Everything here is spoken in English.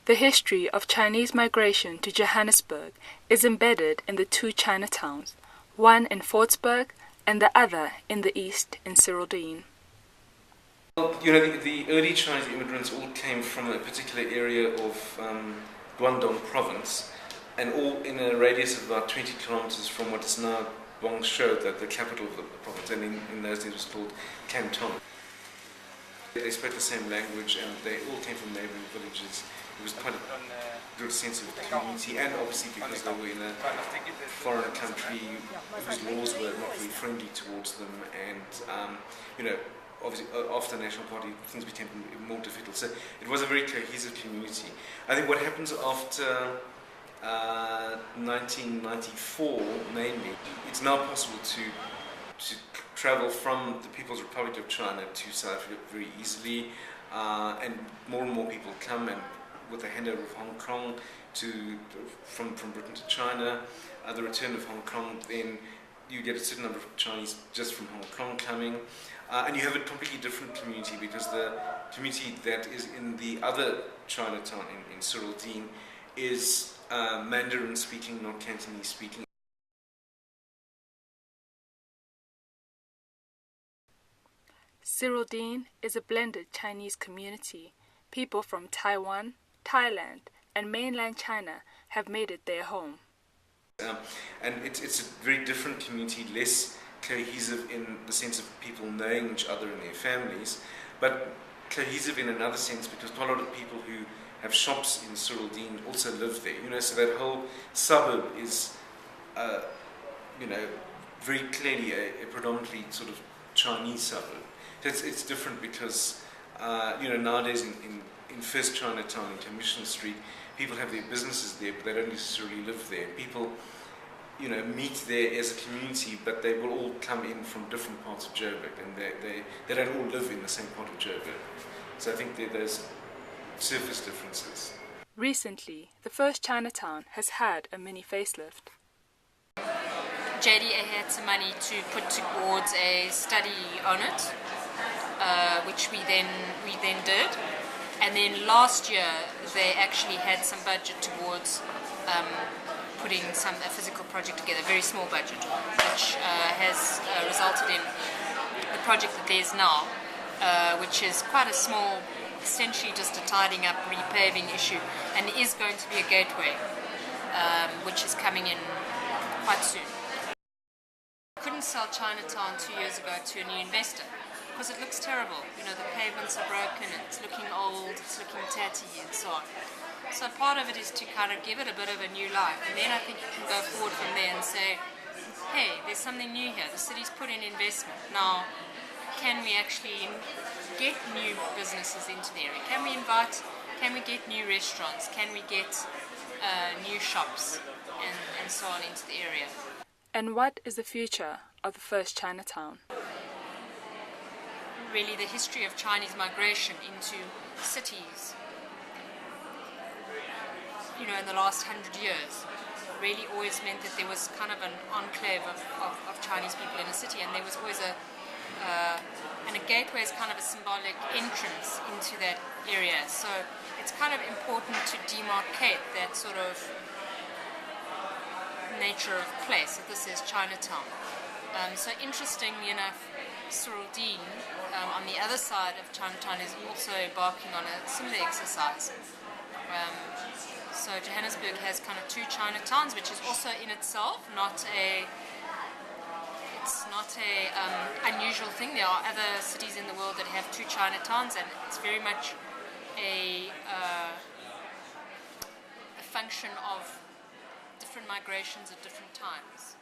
The history of Chinese migration to Johannesburg is embedded in the two Chinatowns, one in Fortsburg and the other in the east in Cyrildene. Well, the early Chinese immigrants all came from a particular area of Guangdong province, and all in a radius of about 20 kilometers from what is now Guangzhou, the capital of the province, and in those days it was called Canton. They spoke the same language and they all came from neighboring villages. It was quite a good sense of community, and obviously because they were in a foreign country whose laws were not very friendly towards them, and obviously after the National Party things became more difficult. So it was a very cohesive community. I think what happens after 1994 mainly, it's now possible to travel from the People's Republic of China to South Africa very easily, and more people come, and with the handover of Hong Kong from Britain to China, the return of Hong Kong, then you get a certain number of Chinese just from Hong Kong coming, and you have a completely different community, because the community that is in the other Chinatown in Cyrildene is Mandarin speaking, not Cantonese speaking. Cyrildene is a blended Chinese community. People from Taiwan, Thailand, and mainland China have made it their home. And it's a very different community, less cohesive in the sense of people knowing each other and their families, but cohesive in another sense because quite a lot of people who have shops in Cyrildene also live there. So that whole suburb is, very clearly a predominantly sort of Chinese suburb. So it's different because, nowadays in First Chinatown in Commission Street, people have their businesses there, but they don't necessarily live there. People, meet there as a community, but they will all come in from different parts of Joburg, and they don't all live in the same part of Joburg. So I think there's surface differences. Recently, the First Chinatown has had a mini facelift. JDA had some money to put towards a study on it, which we then did. And then last year they actually had some budget towards putting a physical project together, a very small budget, which has resulted in the project that there's now, which is quite a small, essentially just a tidying up, repaving issue, and is going to be a gateway, which is coming in quite soon. Couldn't sell Chinatown 2 years ago to a new investor because it looks terrible. The pavements are broken, it's looking old, it's looking tatty and so on. So part of it is to kind of give it a bit of a new life, and then I think you can go forward from there and say, hey, there's something new here, the city's put in investment. Now, can we actually get new businesses into the area? Can we get new restaurants? Can we get new shops and so on into the area? And what is the future of the First Chinatown? Really, the history of Chinese migration into cities, in the last 100 years, really always meant that there was kind of an enclave of Chinese people in a city, and there was always and a gateway is kind of a symbolic entrance into that area. So it's kind of important to demarcate that sort of nature of place, that this is Chinatown. So interestingly enough, Cyrildene, on the other side of Chinatown, is also embarking on a similar exercise. So Johannesburg has kind of two Chinatowns, which is also in itself not a unusual thing. There are other cities in the world that have two Chinatowns, and it's very much a function of different migrations at different times.